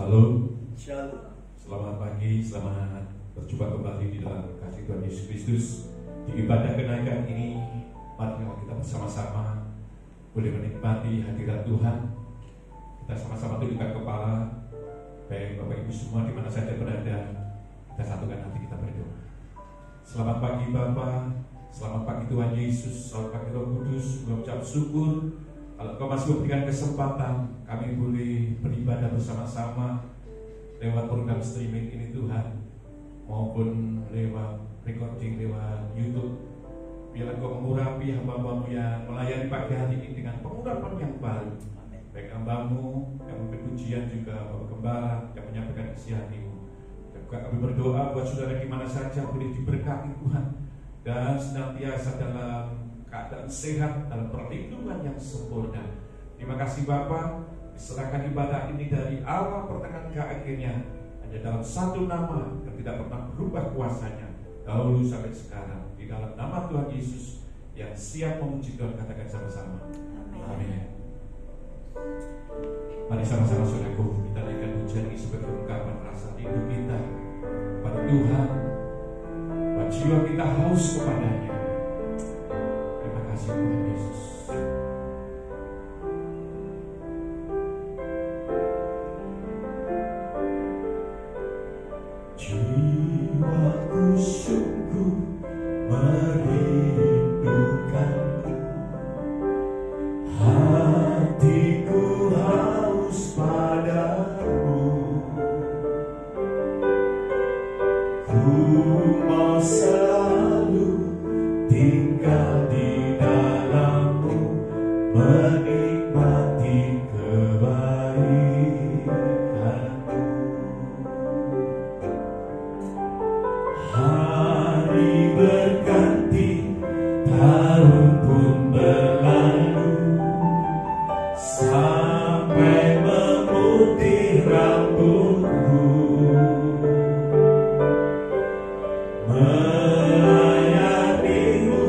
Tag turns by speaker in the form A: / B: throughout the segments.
A: Shalom.
B: Shalom.
A: Selamat pagi, selamat berjumpa kembali di dalam kasih Tuhan Yesus Kristus. Di ibadah kenaikan ini, mari kita bersama-sama boleh menikmati hadirat Tuhan. Kita sama-sama tundukkan kepala. Baik Bapak Ibu semua di mana saja berada, kita satukan hati, kita berdoa. Selamat pagi Bapa, selamat pagi Tuhan Yesus, selamat pagi Roh Kudus. Mengucap syukur kalau Kau masih memberikan kesempatan kami boleh beribadah bersama-sama lewat program streaming ini Tuhan, maupun lewat recording lewat YouTube. Biarlah Kau mengurapi hamba-Mu yang melayani pagi hari ini dengan pengurapan yang baru. Baik hamba-Mu yang memimpin pujian, juga Bapak Gembala yang menyampaikan isi hati-Mu. Dan juga kami berdoa buat saudara di mana saja boleh diberkati Tuhan, dan senantiasa dalam keadaan sehat, dalam perlindungan yang sempurna. Terima kasih Bapa, diserahkan ibadah ini dari awal pertengahan ke akhirnya hanya dalam satu nama yang tidak pernah berubah kuasanya, dahulu sampai sekarang. Di dalam nama Tuhan Yesus yang siap memuji Tuhan, katakan sama-sama. Amin. Mari sama-sama saudaraku, kita naikkan pujian ini sebagai ungkapan rasa rindu kita kepada Tuhan, buat jiwa kita haus kepadanya. Terima kasih Tuhan Yesus.
C: Jiwaku sungguh merindukanmu, hatiku haus padamu. Ku mau selalu tinggal di dalammu, menikmati kebaikanmu. Hari berganti, tahun pun berlalu, sampai memutih rambutku, melayanimu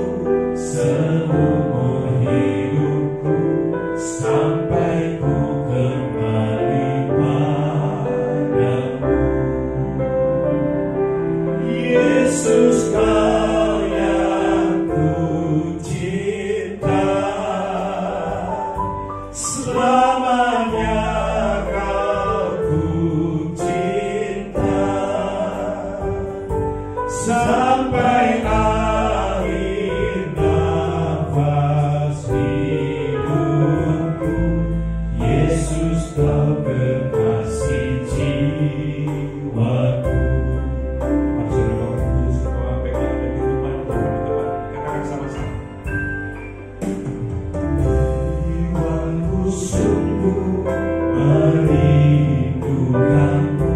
C: seumur hidupku, sampai ku kembali padamu. Yesus, Kau yang ku cinta, selamanya Kau ku cinta, sampai akhir nafas hidupku. Yesus, Kau kekasih jiwaku. Jiwaku sungguh merindukanmu,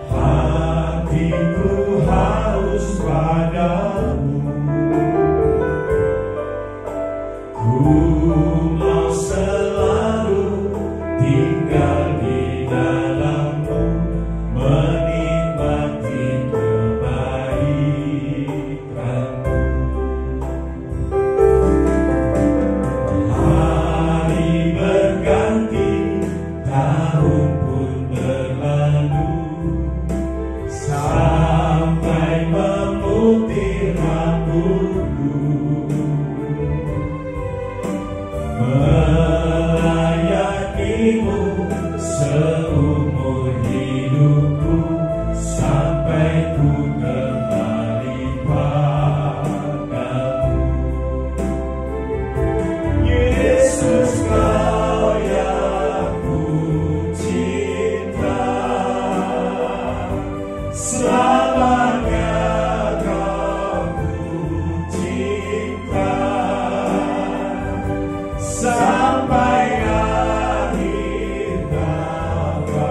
C: hatiku haus padamu. Ku mau selalu tinggal di dalammu, menikmati kebaikanmu. Hari berganti, tahun pun berlalu, sampai memutih rambutku, melayanimu seumur hidupku, sampai ku kembali padamu. Yesus, Kau yang ku cinta, selamanya Kau ku cinta, sampai akhir nafas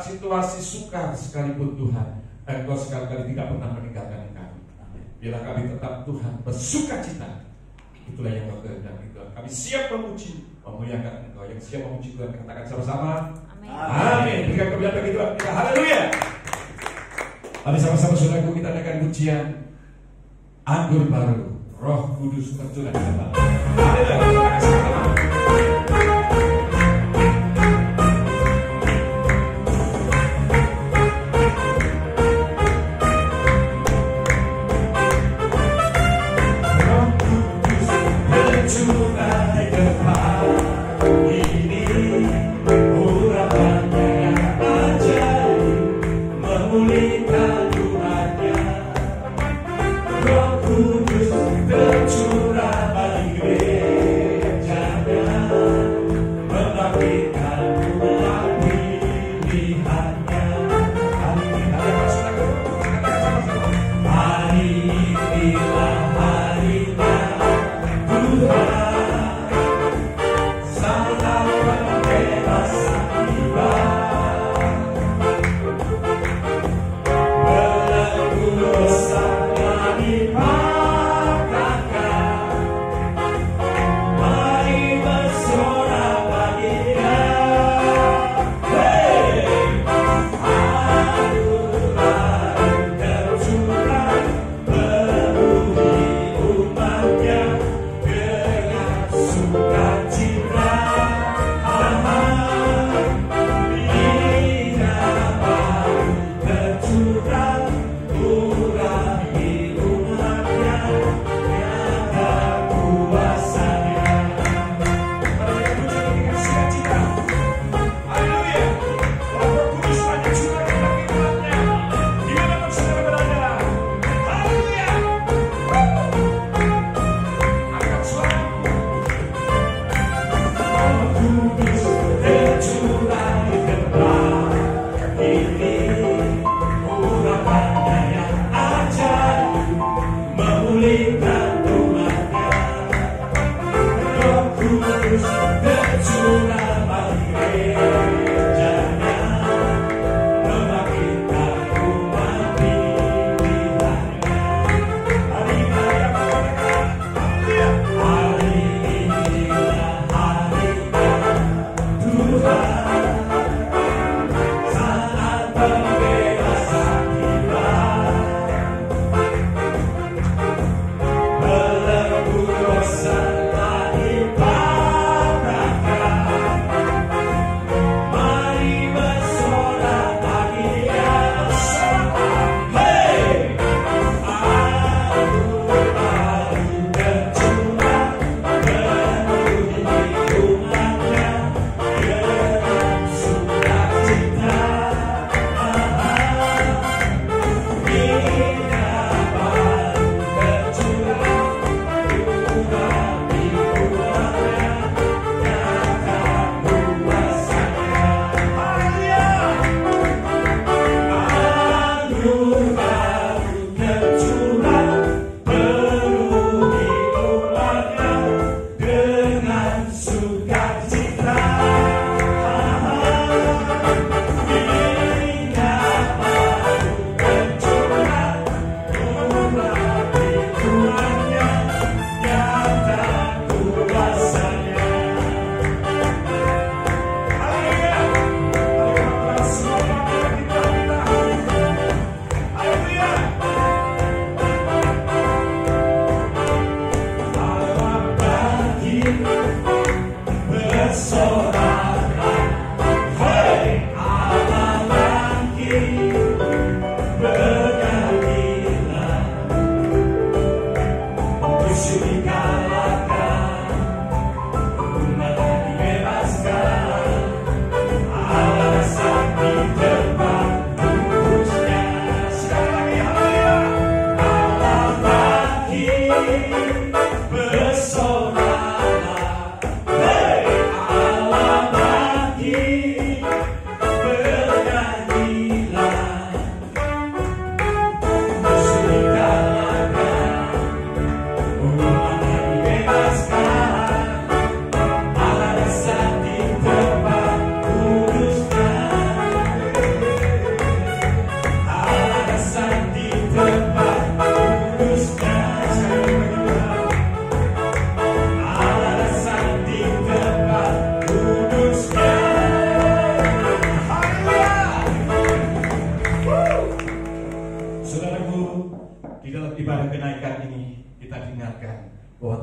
A: Situasi sukar sekalipun Tuhan, Engkau sekali-kali tidak pernah meninggalkan kami. Bila kami tetap Tuhan bersuka cita, itulah yang Kau kehendaki Tuhan. Kami siap memuji, memuliakan Engkau. Yang siap memuji Tuhan, katakan sama-sama. Amin. Berikan kemuliaan bagi Tuhan kita. Haleluya. Mari sama-sama saudaraku kita adakan pujian anggur baru, Roh Kudus tercurah di dalam. Haleluya.
C: Roh Kudus tercurah bagi gereja-Nya.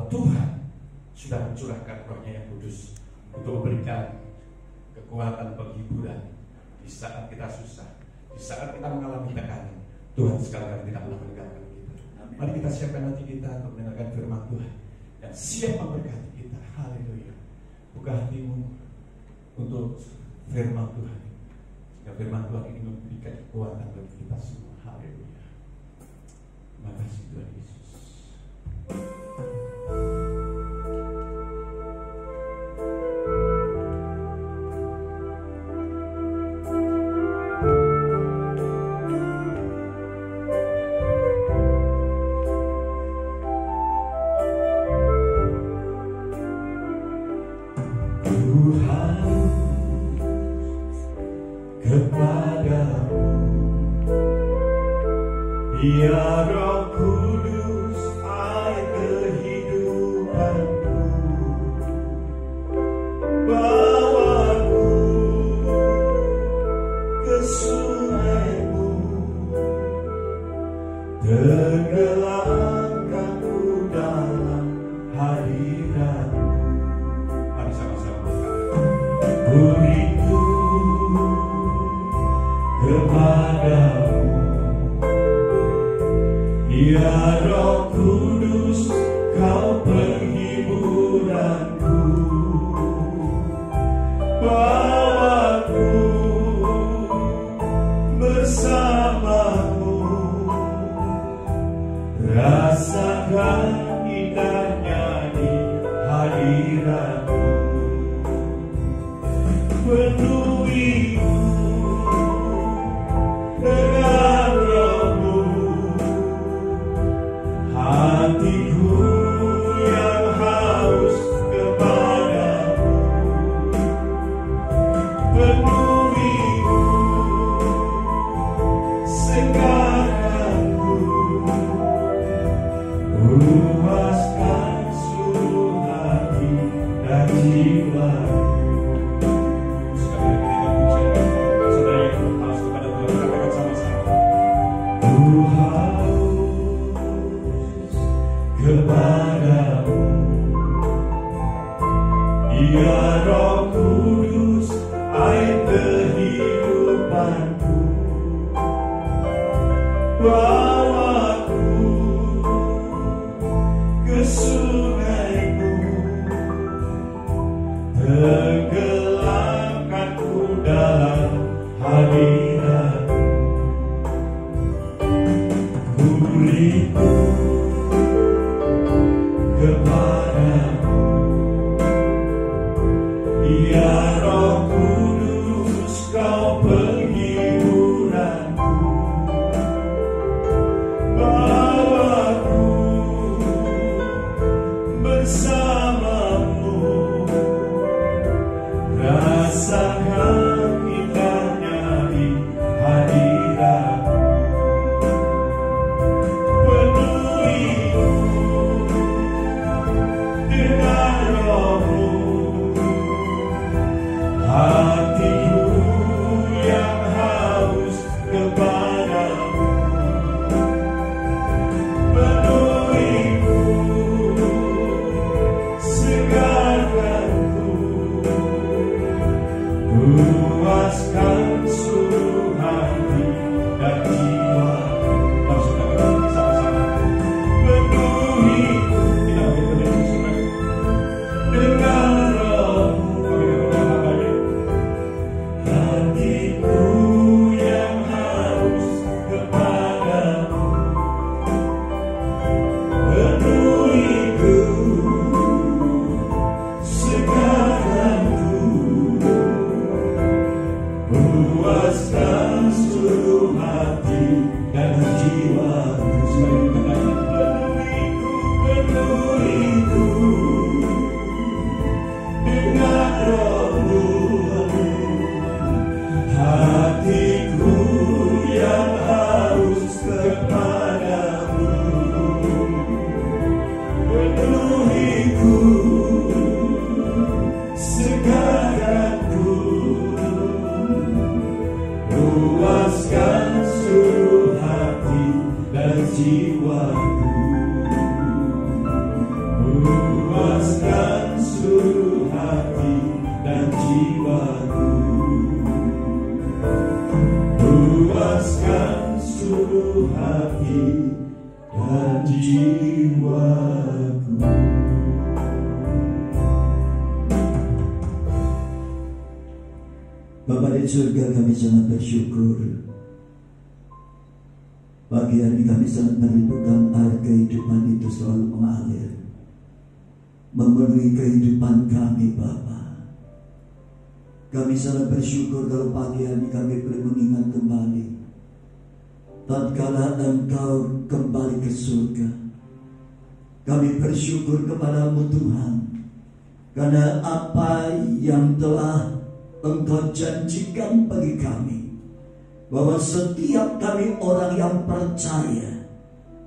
A: bahwa Tuhan sudah mencurahkan Roh-Nya yang kudus untuk memberikan kekuatan penghiburan di saat kita susah, di saat kita mengalami tekanan. Tuhan sekali-kali tidak pernah meninggalkan kita. Mari kita siapkan hati kita untuk mendengarkan firman Tuhan yang siap memberkati kita. Haleluya. Buka hatimu untuk firman Tuhan, sehingga firman Tuhan ini memberikan kekuatan bagi kita semua. Haleluya. Terima kasih Tuhan Yesus.
C: Ya Roh Kudus, air kehidupanku, bawaku ke sungai-Mu, tenggelamkanku dalam hadirat-Mu.
A: Mari sama-sama
C: Ku rindu kepadamu. Ya Roh Kudus, Kau penghiburanku, bawaku bersamamu, rasakan indahnya di hadirat-Mu, penuhiku dengan Roh-Mu. Hatiku yang haus kepadamu, penuhiku sekarangku, puaskan seluruh hati dan jiwaku.
A: Saudara yang berhaus kepada Tuhan, katakan sama-sama.
C: Kepadamu, Ya Roh Kudus, air kehidupanku, bawaku ke sungai-Mu, tenggelamkanku dalam hadirat-Mu. Ku rindu kepadamu, Ya Roh Kudus, Kau penghiburanku, bawaku bersamamu, rasakan indahnya di hadirat-Mu, penuhiku dengan Roh-Mu. Hatiku yang haus kepadamu, penuhiku segarkanku, puaskan seluruh hati dan jiwa.
A: Sama-sama.
C: Penuhiku dengan Roh-Mu. Hatiku yang haus kepadamu, penuhiku segarkanku, puaskan seluruh hati dan jiwaku. Penuhiku dengan Roh-Mu. Hatiku yang haus kepadamu, penuhiku segarkanku, puaskan seluruh hati dan jiwaku. puaskan seluruh hati dan jiwaku.
B: Bapa di surga, kami sangat bersyukur. Pagi hari kami sangat merindukan air kehidupan itu selalu mengalir, memenuhi kehidupan kami, Bapa. Kami sangat bersyukur kalau pagi hari kami boleh mengingat kembali tatkala Engkau kembali ke surga. Kami bersyukur kepadamu Tuhan, karena apa yang telah Engkau janjikan bagi kami, bahwa setiap kami orang yang percaya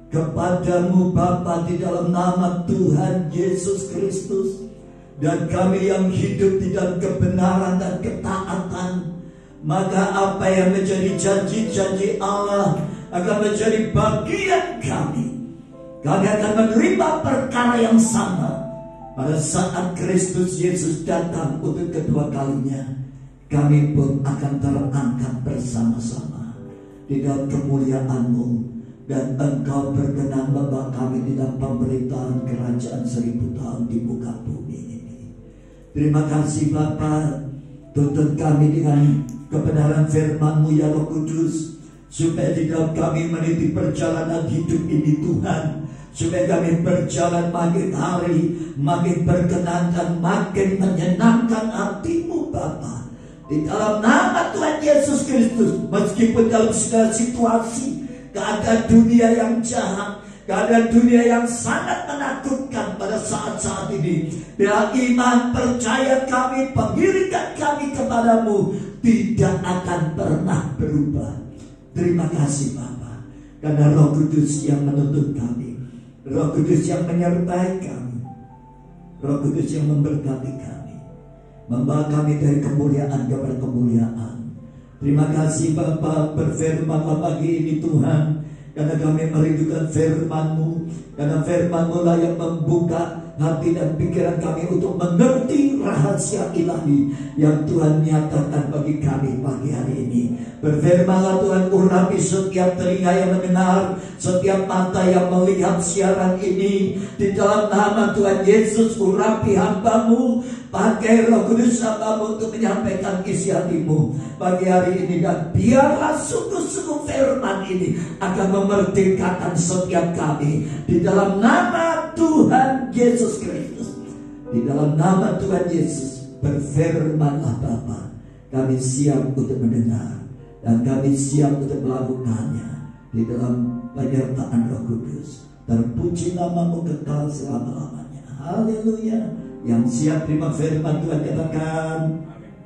B: kepadamu Bapa di dalam nama Tuhan Yesus Kristus, dan kami yang hidup di dalam kebenaran dan ketaatan, maka apa yang menjadi janji-janji Allah akan menjadi bagian kami. Kami akan menerima perkara yang sama pada saat Kristus Yesus datang untuk kedua kalinya. Kami pun akan terangkat bersama-sama di dalam kemuliaan-Mu, dan Engkau berkenan membawa kami di dalam pemerintahan kerajaan 1000 tahun di muka bumi ini. Terima kasih Bapa, tuntun kami dengan kebenaran firman-Mu ya Roh Kudus, supaya di dalam kami meniti perjalanan hidup ini Tuhan, supaya kami berjalan makin hari makin berkenan dan makin menyenangkan hati-Mu Bapa. Di dalam nama Tuhan Yesus Kristus, meskipun dalam segala situasi, keadaan dunia yang jahat, keadaan dunia yang sangat menakutkan pada saat-saat ini, bila iman percaya kami, pengirikan kami kepadamu tidak akan pernah berubah. Terima kasih Bapa, karena Roh Kudus yang menuntun kami, Roh Kudus yang menyertai kami, Roh Kudus yang memberkati kami, membawa kami dari kemuliaan kepada kemuliaan. Terima kasih Bapa, berfirmanlah pagi ini Tuhan, karena kami merindukan firman-Mu, karena firman-Mu lah yang membuka hati dan pikiran kami untuk mengerti rahasia ilahi yang Tuhan nyatakan bagi kami pagi hari ini. Berfirmanlah Tuhan, urapi setiap telinga yang mendengar, setiap mata yang melihat siaran ini. Di dalam nama Tuhan Yesus, urapi hamba-Mu, pakai Roh Kudus hamba-Mu untuk menyampaikan isi hati-Mu pagi hari ini, dan biarlah sungguh-sungguh firman ini akan memerdekakan setiap kami di dalam nama Tuhan Yesus Kristus. Di dalam nama Tuhan Yesus, berfirmanlah Bapa, kami siap untuk mendengar dan kami siap untuk melakukannya di dalam penyertaan Roh Kudus. Terpuji nama-Mu kekal selama-lamanya. Haleluya. Yang siap terima firman Tuhan katakan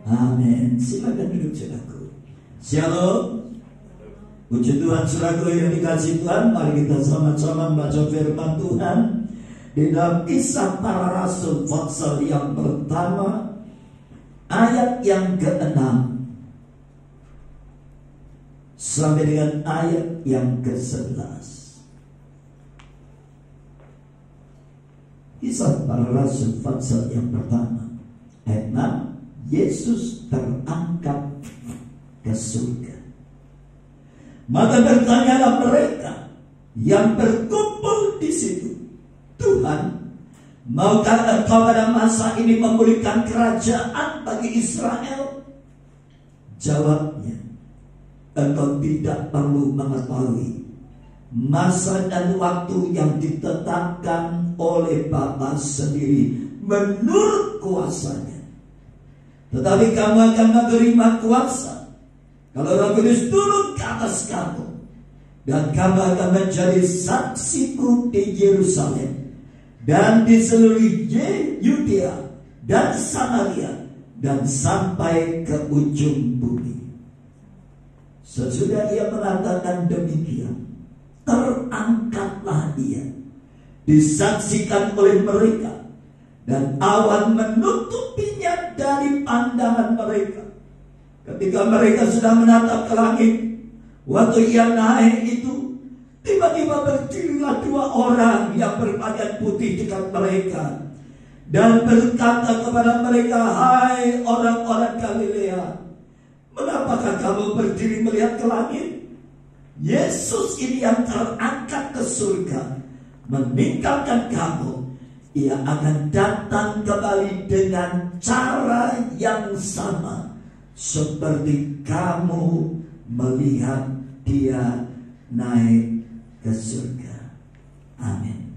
B: amin. Silakan duduk saudaraku. Shalom. Puji Tuhan saudaraku yang dikasihi Tuhan, mari kita sama-sama membaca firman Tuhan di dalam Kisah Para Rasul pasal yang pertama ayat yang ke-6 sampai dengan ayat yang ke-11. Kisah Para Rasul pasal yang pertama ayat 6, Yesus terangkat ke surga. Maka bertanyalah mereka yang berkumpul di situ, Tuhan, maukah Engkau pada masa ini memulihkan kerajaan bagi Israel? Jawabnya, Engkau tidak perlu mengetahui masa dan waktu yang ditetapkan oleh Bapa sendiri menurut kuasanya. Tetapi kamu akan menerima kuasa kalau Roh Kudus turun ke atas kamu, dan kamu akan menjadi saksiku di Yerusalem dan di seluruh Yudea dan Samaria dan sampai ke ujung bumi. Sesudah ia mengatakan demikian, terangkatlah ia, disaksikan oleh mereka, dan awan menutupinya dari pandangan mereka. Ketika mereka sudah menatap ke langit, waktu ia naik itu, tiba-tiba berdirilah 2 orang yang berpakaian putih dekat mereka dan berkata kepada mereka, hai orang-orang Galilea, mengapakah kamu berdiri melihat ke langit? Yesus ini yang terangkat ke surga, meninggalkan kamu, Ia akan datang kembali dengan cara yang sama seperti kamu melihat Dia naik ke surga. Amin.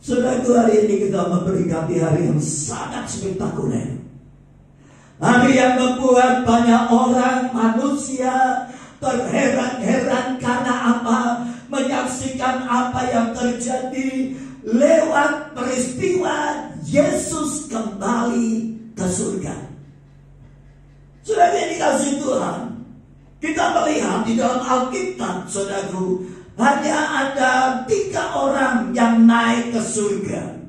B: Saudaraku, hari ini kita memperingati hari yang sangat spektakuler. Hari yang membuat banyak orang, manusia terheran-heran karena apa? Menyaksikan apa yang terjadi lewat peristiwa Yesus kembali ke surga. Sudah dikasih Tuhan, kita melihat di dalam Alkitab, saudaraku, hanya ada 3 orang yang naik ke surga.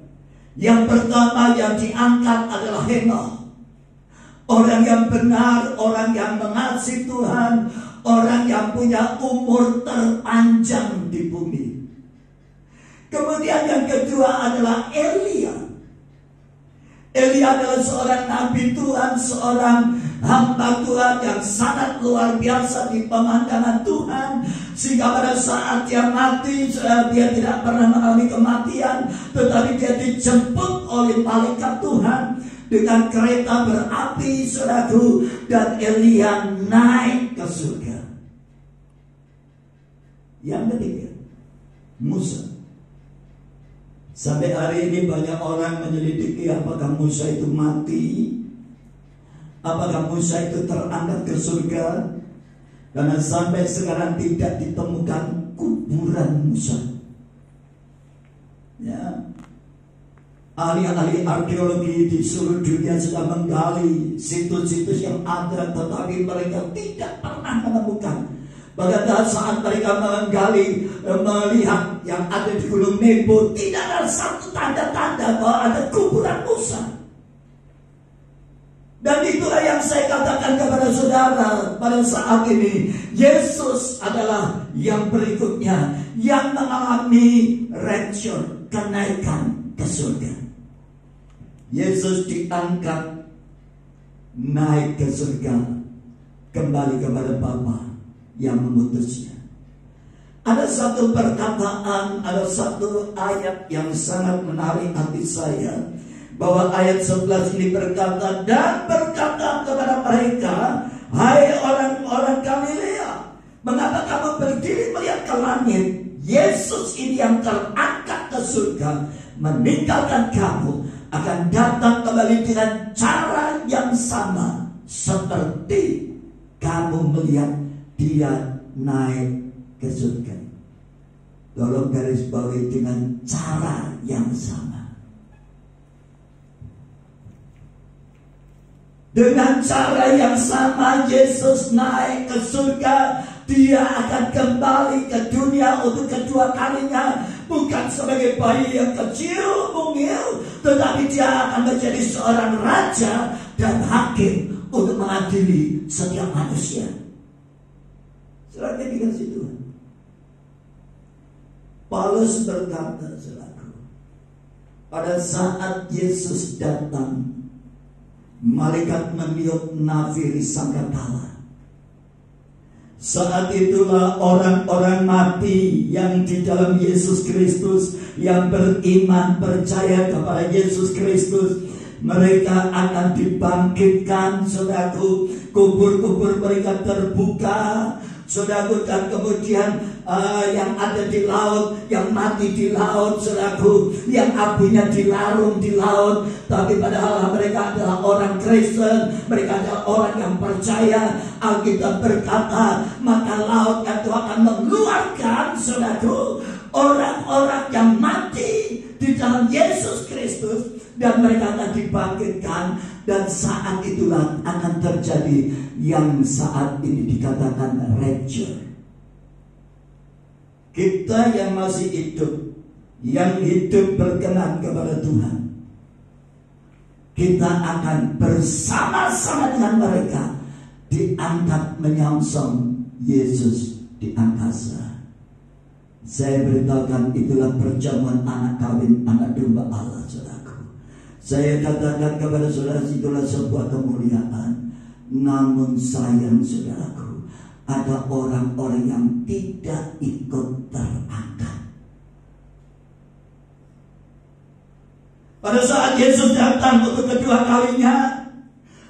B: Yang pertama yang diangkat adalah Henokh. Orang yang benar, orang yang mengasihi Tuhan, orang yang punya umur terpanjang di bumi. Kemudian yang kedua adalah Elia. Elia adalah seorang nabi Tuhan, seorang hamba Tuhan yang sangat luar biasa di pemandangan Tuhan. Sehingga pada saat dia mati, dia tidak pernah mengalami kematian, tetapi dia dijemput oleh malaikat Tuhan dengan kereta berapi, saudaraku, dan Elia naik ke surga. Yang ketiga, Musa. Sampai hari ini banyak orang menyelidiki apakah Musa itu mati, apakah Musa itu terangkat ke surga, karena sampai sekarang tidak ditemukan kuburan Musa. Ya, ahli-ahli arkeologi di seluruh dunia sedang menggali situs-situs yang ada, tetapi mereka tidak pernah menemukan. Bahkan saat mereka menggali, melihat yang ada di Gunung Nebo, tidak ada satu tanda-tanda bahwa ada kuburan Musa. Dan itulah yang saya katakan kepada saudara pada saat ini. Yesus adalah yang berikutnya, yang mengalami rapture, kenaikan ke surga. Yesus diangkat naik ke surga, kembali kepada Bapa yang mengutusnya. Ada satu perkataan, ada satu ayat yang sangat menarik hati saya, bahwa ayat 11 ini berkata, dan berkata kepada mereka, hai orang-orang Galilea, mengapa kamu berdiri melihat ke langit? Yesus ini yang terangkat ke surga, meninggalkan kamu, akan datang kembali dengan cara yang sama seperti kamu melihat Dia naik ke surga. Tolong garis bawahi, dengan cara yang sama. Dengan cara yang sama Yesus naik ke surga. Dia akan kembali ke dunia untuk kedua kalinya. Bukan sebagai bayi yang kecil, mungil, tetapi dia akan menjadi seorang raja dan hakim untuk mengadili setiap manusia. Saudara dikasih Tuhan, Paulus berkata, saudaraku, pada saat Yesus datang, malaikat meniup nafiri sangkakala. Saat itulah orang-orang mati yang di dalam Yesus Kristus, yang beriman percaya kepada Yesus Kristus, mereka akan dibangkitkan, saudaraku. Kubur-kubur mereka terbuka, saudaraku, dan kemudian yang ada di laut, yang mati di laut, saudaraku, yang apinya dilarung di laut, tapi padahal mereka adalah orang Kristen, mereka adalah orang yang percaya. Alkitab berkata, maka laut itu akan mengeluarkan, saudaraku, orang-orang yang mati di dalam Yesus Kristus, dan mereka akan dibangkitkan. Dan saat itulah akan terjadi yang saat ini dikatakan rapture. Kita yang masih hidup, yang hidup berkenan kepada Tuhan, kita akan bersama-sama dengan mereka diangkat menyongsong Yesus di angkasa. Saya beritahukan, itulah perjamuan anak kawin anak domba Allah, saudaraku. Saya katakan kepada saudara, itulah sebuah kemuliaan. Namun sayang, saudaraku, ada orang-orang yang tidak ikut terangkat. Pada saat Yesus datang untuk kedua kalinya,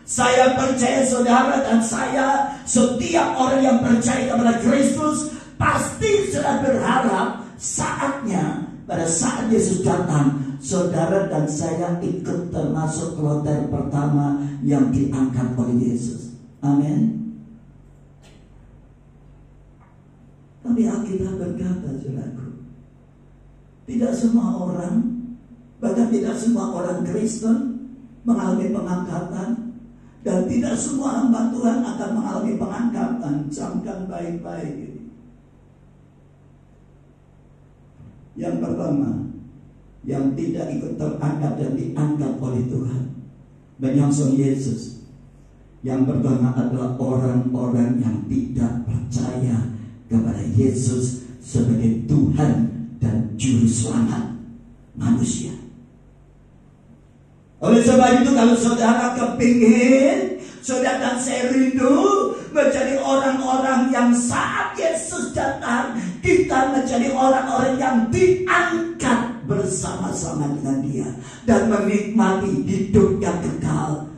B: saya percaya saudara dan saya, setiap orang yang percaya kepada Kristus pasti sudah berharap saatnya pada saat Yesus datang, saudara dan saya ikut termasuk kloter pertama yang diangkat oleh Yesus. Amin. Tapi Alkitab berkata, saudaraku, tidak semua orang, bahkan tidak semua orang Kristen mengalami pengangkatan, dan tidak semua hamba Tuhan akan mengalami pengangkatan. Camkan baik-baik ini. Yang pertama, yang tidak ikut terangkat dan diangkat oleh Tuhan, menyongsong Yesus. Yang pertama adalah orang-orang yang tidak percaya kepada Yesus sebagai Tuhan dan Juru Selamat manusia. Oleh sebab itu, kalau saudara kepingin, saudara dan saya rindu menjadi orang-orang yang saat Yesus datang, kita menjadi orang-orang yang diangkat bersama-sama dengan Dia dan menikmati hidup yang kekal.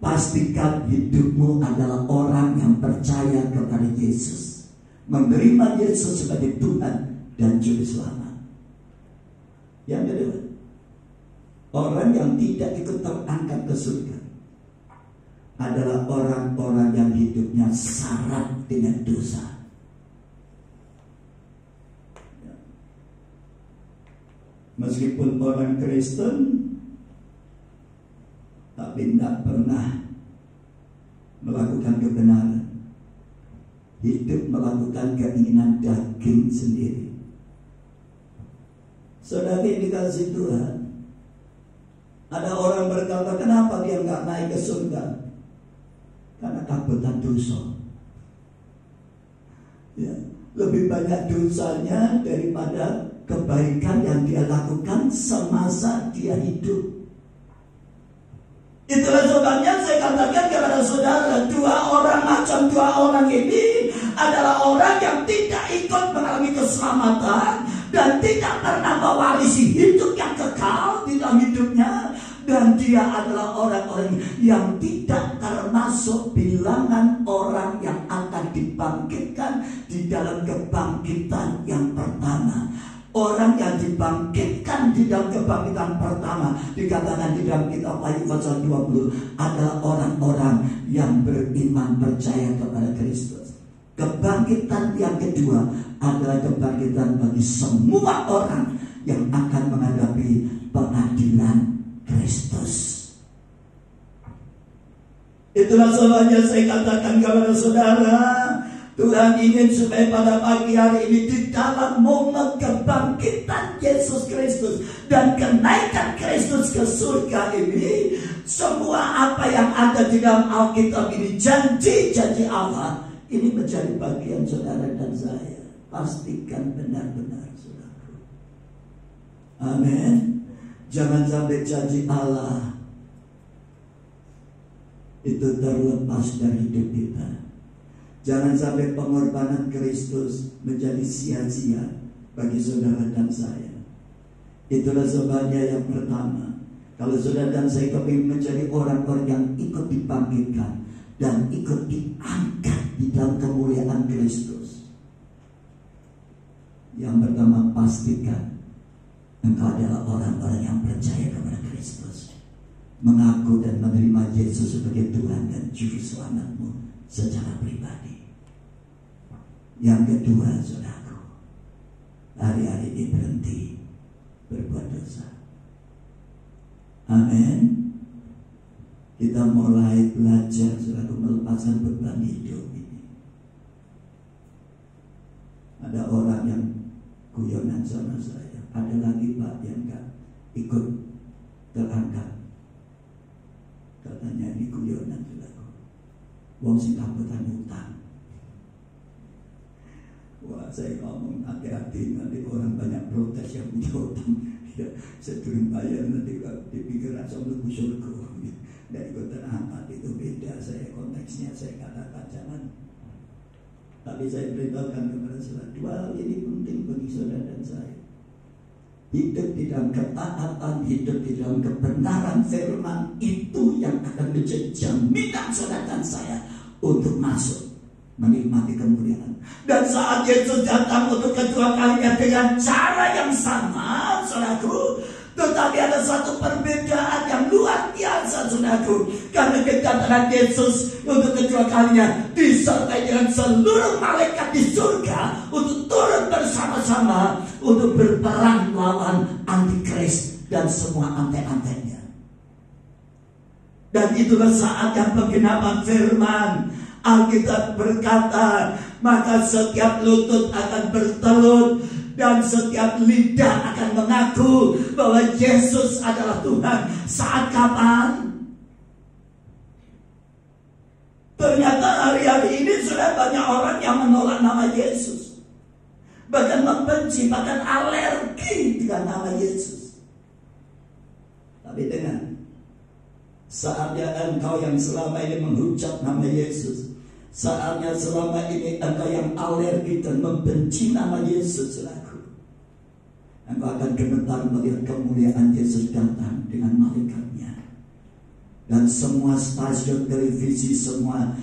B: Pastikan hidupmu adalah orang yang percaya kepada Yesus, menerima Yesus sebagai Tuhan dan Juru Selamat. Yang kedua, orang yang tidak ikut terangkat ke surga adalah orang-orang yang hidupnya syarat dengan dosa. Meskipun orang Kristen, tapi tidak pernah melakukan kebenaran, hidup melakukan keinginan daging sendiri. Saudara yang dikasihi Tuhan, ada orang berkata, kenapa dia nggak naik ke surga? Karena kabutan dosa. Ya, lebih banyak dosanya daripada kebaikan yang dia lakukan semasa dia hidup. Itulah sebabnya saya katakan kepada saudara, dua orang ini adalah orang yang tidak ikut mengalami keselamatan dan tidak pernah mewarisi hidup yang kekal di dalam hidupnya. Dan dia adalah orang-orang yang tidak termasuk bilangan orang yang akan dibangkitkan di dalam kebangkitan yang pertama. Orang yang dibangkitkan di dalam kebangkitan pertama, dikatakan di dalam kitab Wahyu pasal 20, adalah orang-orang yang beriman percaya kepada Kristus. Kebangkitan yang kedua adalah kebangkitan bagi semua orang yang akan menghadapi pengadilan Kristus. Itulah sebabnya saya katakan kepada saudara, Tuhan ingin supaya pada pagi hari ini di dalam momen kebangkitan Yesus Kristus dan kenaikan Kristus ke surga ini, semua apa yang ada di dalam Alkitab ini, janji-janji Allah, ini menjadi bagian saudara dan saya. Pastikan benar-benar, saudara. Amin. Jangan sampai janji Allah itu terlepas dari hidup kita. Jangan sampai pengorbanan Kristus menjadi sia-sia bagi saudara dan saya. Itulah sebabnya yang pertama, kalau saudara dan saya kepingin menjadi orang-orang yang ikut dibangkitkan dan ikut diangkat di dalam kemuliaan Kristus, yang pertama, pastikan engkau adalah orang-orang yang percaya kepada Kristus, mengaku dan menerima Yesus sebagai Tuhan dan Juru Selamatmu secara pribadi. Yang kedua, saudaraku, hari-hari ini berhenti berbuat dosa. Amin. Kita mulai belajar, saudaraku, melepaskan beban hidup ini. Ada orang yang guyonan sama saya, ada lagi Pak yang gak ikut terangkat. Katanya ini guyonan, saudaraku. Wong sing kabutan utang. Wah, saya ngomong hati-hati, nanti orang banyak protes yang punya utang. Ya, sebelum bayar nanti dipikir langsung lebih surga. Dan ikut terangkat itu beda. Saya konteksnya saya katakan jangan. Tapi saya beritahukan kepada saudara, dua hal ini penting bagi saudara dan saya. Hidup di dalam ketaatan, hidup di dalam kebenaran firman, itu yang akan menjadi jaminan saudara dan saya untuk masuk menikmati kemuliaan. Dan saat Yesus datang untuk kedua kalinya dengan cara yang sama, saudaraku, tetapi ada satu perbedaan yang luar biasa, saudaraku. Karena kedatangan Yesus untuk kedua kalinya disertai dengan seluruh malaikat di surga untuk turun bersama-sama untuk berperang melawan antikris dan semua ante-antenya. Dan itulah saatnya penggenapan firman. Alkitab berkata, maka setiap lutut akan bertelut dan setiap lidah akan mengaku bahwa Yesus adalah Tuhan. Saat kapan? Ternyata hari-hari ini sudah banyak orang yang menolak nama Yesus, bahkan membenci, bahkan alergi dengan nama Yesus. Tapi dengan saatnya engkau yang selama ini menghujat nama Yesus, saatnya selama ini engkau yang alergi dan membenci nama Yesus, saudaraku, engkau akan gemetar melihat kemuliaan Yesus datang dengan malaikatnya. Dan semua stasiun televisi, semua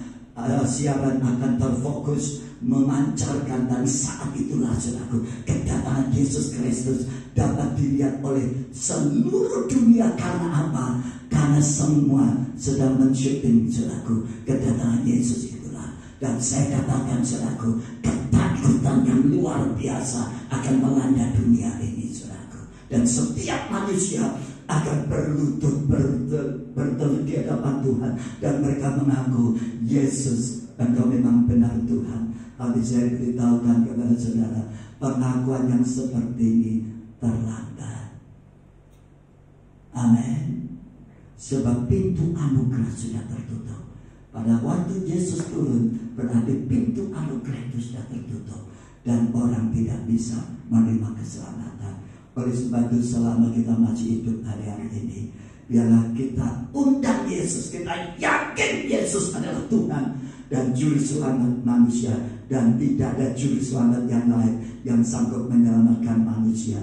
B: siaran akan terfokus memancarkan. Dan saat itulah, saudaraku, kedatangan Yesus Kristus dapat dilihat oleh seluruh dunia. Karena apa? Karena semua sedang mensyuting, saudaraku, kedatangan Yesus itulah. Dan saya katakan, saudaraku, ketakutan yang luar biasa akan melanda dunia ini, saudaraku. Dan setiap manusia akan berlutut bertelut di hadapan Tuhan, dan mereka mengaku, Yesus, engkau memang benar Tuhan. Tapi saya beritahukan kepada saudara, pengakuan yang seperti ini terlambat. Amin. Sebab pintu anugerah sudah tertutup. Pada waktu Yesus turun, berarti pintu anugerah itu sudah tertutup, dan orang tidak bisa menerima keselamatan. Oleh sebab itu, selama kita masih hidup hari-hari ini, biarlah kita undang Yesus. Kita yakin Yesus adalah Tuhan dan juru selamat manusia, dan tidak ada juru selamat yang lain yang sanggup menyelamatkan manusia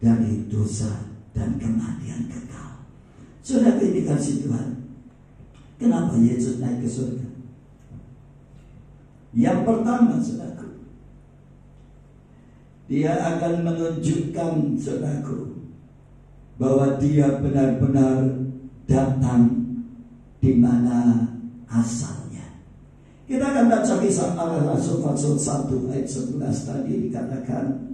B: dari dosa dan kematian kekal. Sudah dikasih Tuhan. Kenapa Yesus naik ke surga? Yang pertama, saudaraku, Dia akan menunjukkan, saudaraku, bahwa Dia benar-benar datang di mana asalnya. Kita akan baca kisah para rasul pasal 1 ayat 11 tadi dikatakan,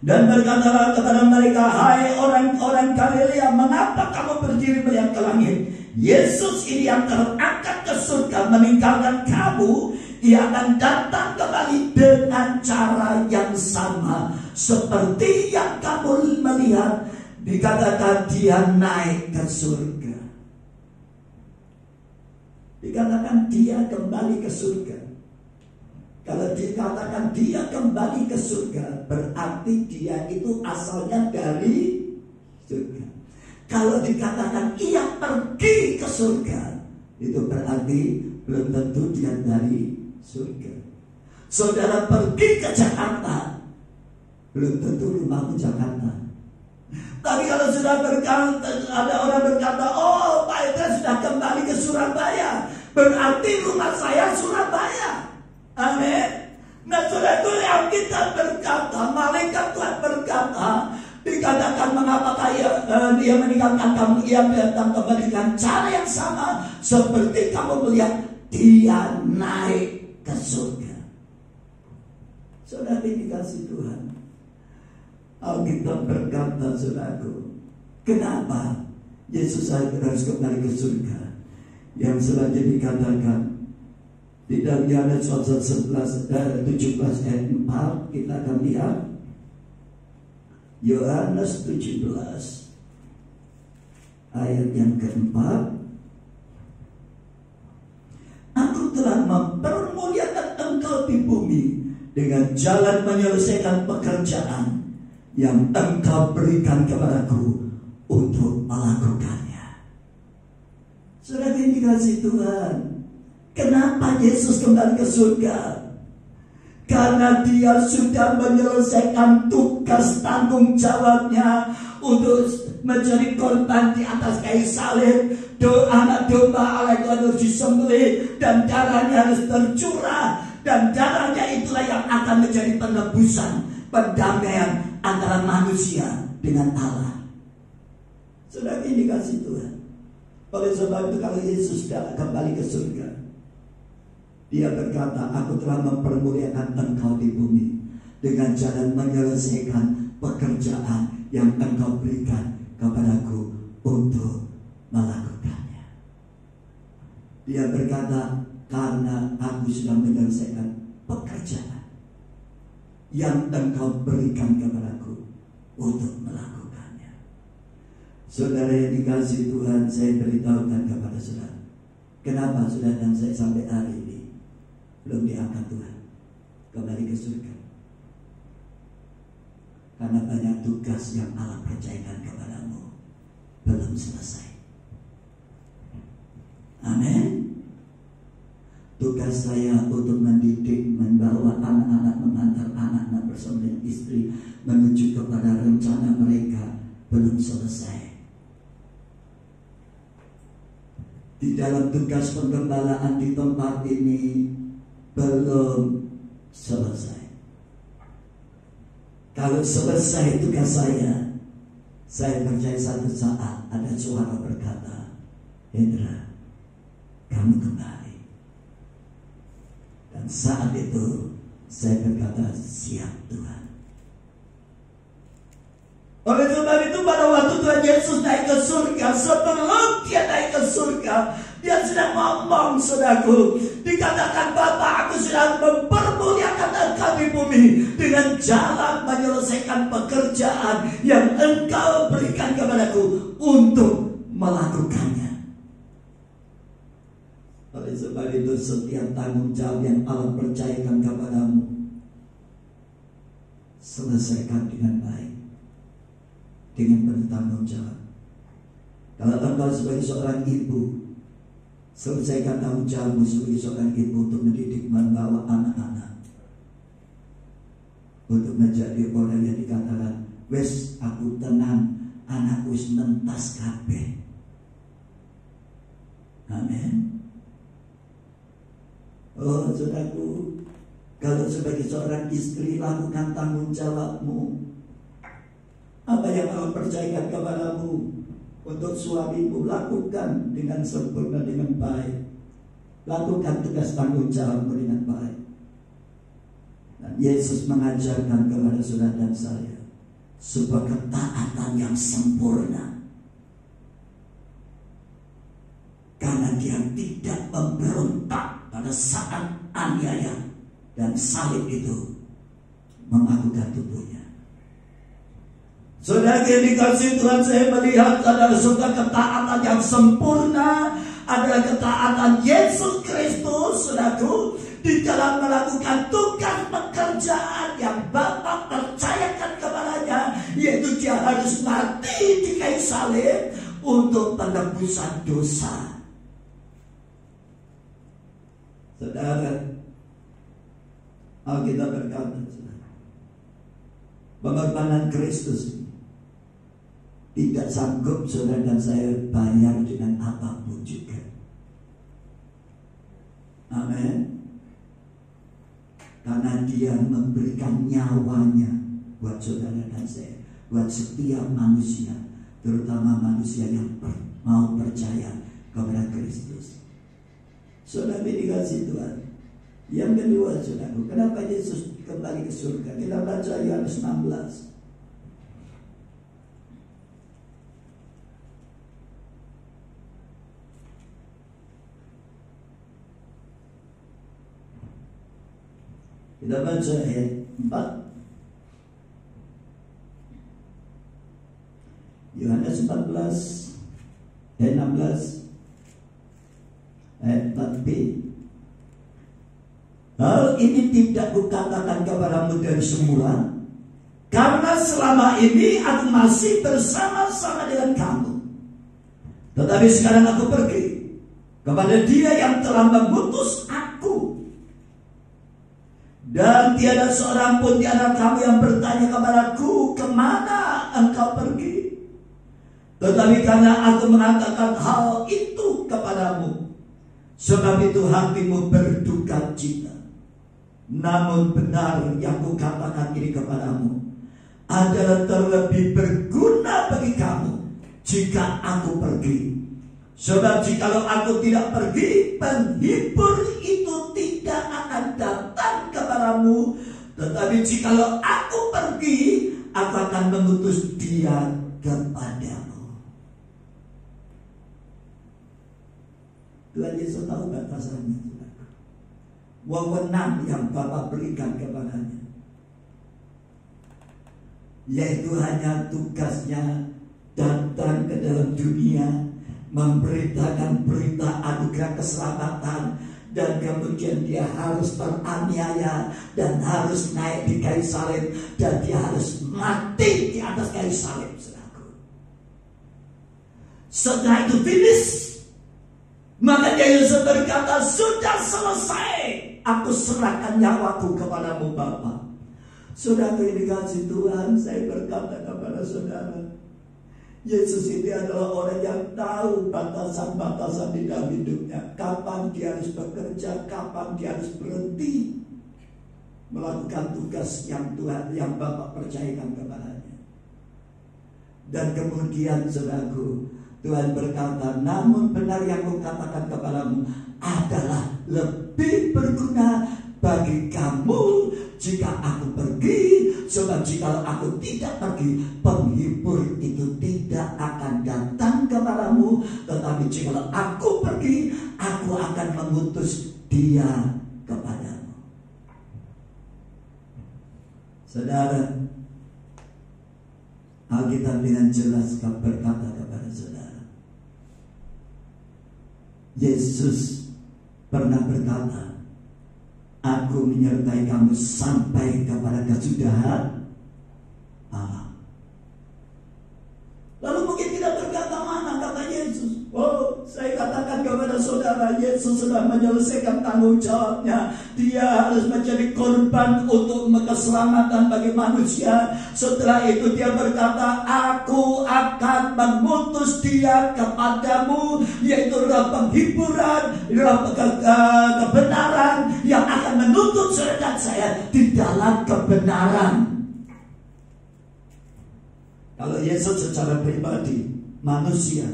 B: dan berkatalah kepada mereka, hai orang-orang Galilea, mengapa kamu berdiri melihat ke langit? Yesus ini yang terangkat ke surga meninggalkan kamu. Ia akan datang kembali dengan cara yang sama seperti yang kamu melihat. Dikatakan dia naik ke surga. Dikatakan dia kembali ke surga. Kalau dikatakan dia kembali ke surga, berarti dia itu asalnya dari surga. Kalau dikatakan ia pergi ke surga, itu berarti belum tentu dia dari surga. Saudara pergi ke Jakarta, belum tentu rumahmu Jakarta. Tapi kalau sudah berkata, ada orang berkata, oh Pak Eda sudah kembali ke Surabaya, berarti rumah saya Surabaya. Amin. Nah, saudara, yang kita berkata, malaikat Tuhan berkata, dikatakan mengapakah dia meninggalkan kamu, ia datang kembali dengan cara yang sama seperti kamu melihat dia naik ke surga. Saudara dikasih Tuhan, Alkitab berkata, saudaraku, kenapa Yesus harus kembali ke surga? Yang selanjutnya dikatakan di dalam Yohanes 17 ayat 4, kita akan lihat Yohanes 17 ayat yang keempat. Aku telah mempermuliakan engkau di bumi dengan jalan menyelesaikan pekerjaan yang engkau berikan kepadaku untuk melakukannya. yang dikasihi Tuhan, kenapa Yesus kembali ke surga? Karena dia sudah menyelesaikan tugas tanggung jawabnya untuk menjadi korban di atas kayu salib. Anak domba Allah itu harus disembelih dan darahnya harus tercurah, dan darahnya itulah yang akan menjadi penebusan, pendamaian antara manusia dengan Allah. Saudara, ini dikasih Tuhan. Oleh sebab itu kalau Yesus sudah kembali ke surga, dia berkata, aku telah mempermuliakan engkau di bumi dengan jalan menyelesaikan pekerjaan yang engkau berikan kepadaku untuk melakukannya. Dia berkata, karena aku sudah menyelesaikan pekerjaan yang engkau berikan kepadaku untuk melakukannya. Saudara yang dikasihi Tuhan, saya beritahukan kepada saudara, kenapa saudara dan saya sampai hari ini belum diangkat Tuhan kembali ke surga? Karena banyak tugas yang Allah percayakan kepadamu belum selesai. Amin. Tugas saya untuk mendidik, membawa anak-anak, mengantar anak-anak bersama dengan istri menuju kepada rencana mereka belum selesai. Di dalam tugas penggembalaan di tempat ini belum selesai. Kalau selesai tugas saya percaya satu saat ada suara berkata, Hendra, kamu kembali. Dan saat itu saya berkata, siap Tuhan. Oleh sebab itu pada waktu Tuhan Yesus naik ke surga, sebelum dia naik ke surga, dia sudah ngomong, saudaraku, dikatakan, Bapa, aku sudah mempermuliakan engkau di bumi dengan jalan menyelesaikan pekerjaan yang engkau berikan kepadaku untuk melakukannya. Oleh sebab itu setiap tanggung jawab yang Allah percayakan kepadamu, selesaikan dengan baik, dengan bertanggung jawab. Kalau engkau sebagai seorang ibu, selesaikan tanggung jawabmu sebagai seorang ibu untuk mendidik, membawa anak-anak untuk menjadi orang yang dikatakan, wes aku tenang, anakku wis nentas kabeh. Amin. Oh saudaraku, kalau sebagai seorang istri, lakukan tanggung jawabmu. Apa yang Allah percayakan kepadamu untuk suamimu, lakukan dengan sempurna, dengan baik. Lakukan tugas tanggung jawabmu dengan baik. Dan Yesus mengajarkan kepada saudara dan saya sebuah ketaatan yang sempurna. Karena dia tidak memberontak pada saat aniaya dan salib itu mengakukan tubuhnya. Saudara yang dikasihi Tuhan, saya melihat adalah sebuah ketaatan yang sempurna, adalah ketaatan Yesus Kristus, saudaraku, di dalam melakukan tugas pekerjaan yang Bapa percayakan kepadanya, yaitu dia harus mati di kayu salib untuk penebusan dosa. Saudara, Alkitab berkata, pengorbanan Kristus tidak sanggup saudara dan saya bayar dengan apapun juga. Amin. Karena dia memberikan nyawanya buat saudara dan saya, buat setiap manusia, terutama manusia yang mau percaya kepada Kristus. Saudara dikasih Tuhan. Yang kedua, saudara, kenapa Yesus kembali ke surga? Kita baca Yohanes 16. Kita baca ayat 4. Yohanes 14 ayat 16 ayat 4b. Hal ini tidak kukatakan kepadamu dari semula, karena selama ini aku masih bersama-sama dengan kamu. Tetapi sekarang aku pergi, kepada Dia yang telah mengutus aku. Dan tiada seorang pun di antara kamu yang bertanya kepadaku, kemana engkau pergi? Tetapi karena aku mengatakan hal itu kepadamu, sebab itu hatimu berduka cita. Namun benar yang kukatakan ini kepadamu adalah terlebih berguna bagi kamu jika aku pergi. Sebab jikalau aku tidak pergi, penghibur itu tidak akan datang kepadamu. Tetapi jikalau aku pergi, aku akan mengutus Dia kepadamu. Tuhan Yesus tahu batasannya. Wewenang yang Bapa berikan kepadanya, yaitu hanya tugasnya datang ke dalam dunia, memberitakan berita anugerah keselamatan, dan kemudian Dia harus teraniaya dan harus naik di kayu salib, dan Dia harus mati di atas kayu salib. Setelah itu finish, maka Yesus berkata, sudah selesai, aku serahkan nyawaku kepadamu Bapa. Saudara yang dikasih Tuhan, saya berkata kepada saudara, Yesus ini adalah orang yang tahu batasan-batasan di dalam hidupnya. Kapan dia harus bekerja, kapan dia harus berhenti melakukan tugas yang Tuhan, yang Bapa percayakan kepadanya. Dan kemudian saudaraku, Tuhan berkata, namun benar yang kukatakan kepadamu adalah lebih berguna bagi kamu jika aku pergi. Sebab jika aku tidak pergi, penghibur itu tidak akan datang kepadamu. Tetapi jika aku pergi, aku akan mengutus Dia kepadamu. Saudara, Alkitab dengan jelas berkata kepada saudara, Yesus pernah berkata, aku menyertai kamu sampai kepada kesudahan Allah. Lalu mungkin kita berkata, mana kata Yesus? Oh, saya katakan kepada saudara, Yesus sudah menyelesaikan tanggung jawabnya. Dia harus menjadi korban untuk keselamatan bagi manusia. Setelah itu Dia berkata, aku akan mengutus Dia kepadamu, yaitu roh penghiburan, roh kebenaran, yang akan menuntut saudara saya di dalam kebenaran. Kalau Yesus secara pribadi manusia,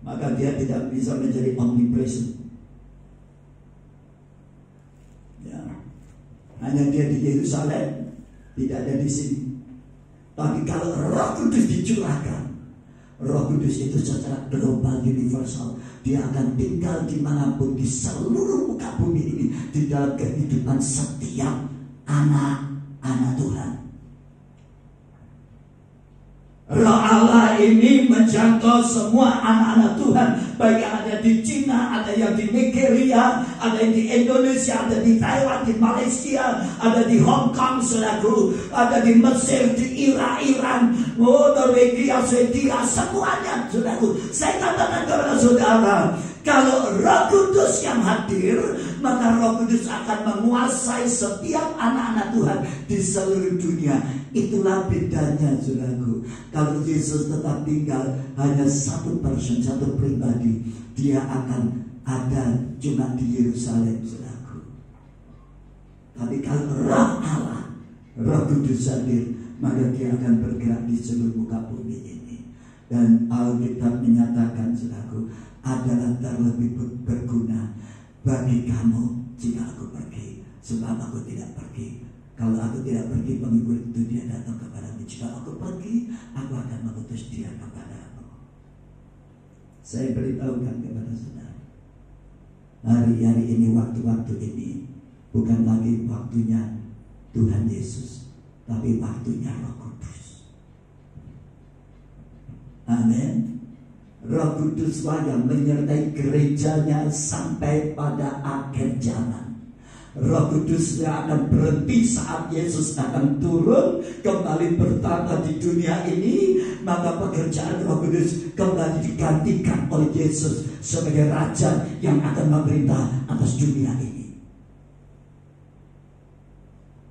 B: maka Dia tidak bisa menjadi omnipresent. Ya, hanya Dia di Yerusalem, tidak ada di sini. Tapi kalau Roh Kudus dicurahkan, Roh Kudus itu secara global, universal, Dia akan tinggal dimanapun di seluruh muka bumi ini, di dalam kehidupan setiap anak-anak Tuhan. Roh Allah ini menjangkau semua anak-anak Tuhan, baik yang ada di Cina, ada yang di Nigeria, ada yang di Indonesia, ada di Taiwan, di Malaysia, ada di Hong Kong, saudaraku, ada di Mesir, di Iran, Norwegia, Swedia, semuanya, saudaraku. Saya katakan kepada saudara, kalau Roh Kudus yang hadir, maka Roh Kudus akan menguasai setiap anak-anak Tuhan di seluruh dunia. Itulah bedanya, saudaraku. Kalau Yesus tetap tinggal hanya satu person, satu pribadi, Dia akan ada cuma di Yerusalem, saudaraku. Tapi kalau Roh Allah, Roh Kudus hadir, maka Dia akan bergerak di seluruh muka bumi ini. Dan Alkitab menyatakan, saudaraku, adalah terlebih berguna bagi kamu jika aku pergi. Sebab aku tidak pergi. Kalau aku tidak pergi, penghibur itu Dia datang kepadamu. Jika aku pergi, aku akan mengutus Dia kepadamu. Saya beritahukan kepada saudara, hari-hari ini, waktu-waktu ini, bukan lagi waktunya Tuhan Yesus, tapi waktunya Roh Kudus. Amin. Roh Kuduslah yang menyertai gerejanya sampai pada akhir zaman. Roh Kudus yang akan berhenti saat Yesus akan turun kembali bertata di dunia ini. Maka pekerjaan Roh Kudus kembali digantikan oleh Yesus sebagai Raja yang akan memerintah atas dunia ini.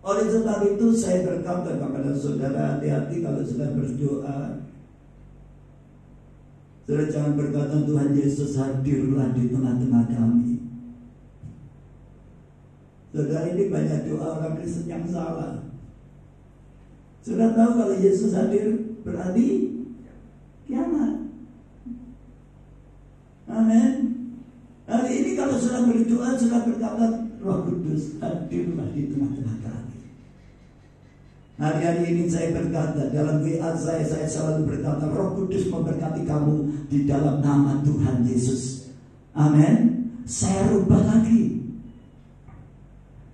B: Oleh sebab itu saya berkata kepada saudara, hati-hati kalau sedang berdoa. Saudara jangan berkata, Tuhan Yesus hadirlah di tengah-tengah kami. Saudara, ini banyak doa orang Kristen yang salah. Saudara tahu kalau Yesus hadir berarti kiamat. Amin. Hari ini kalau sudah berdoa, sudah berkata, Roh Kudus hadirlah di tengah-tengah kami. Hari-hari ini saya berkata, dalam WA saya selalu berkata, Roh Kudus memberkati kamu di dalam nama Tuhan Yesus. Amin. Saya rubah lagi.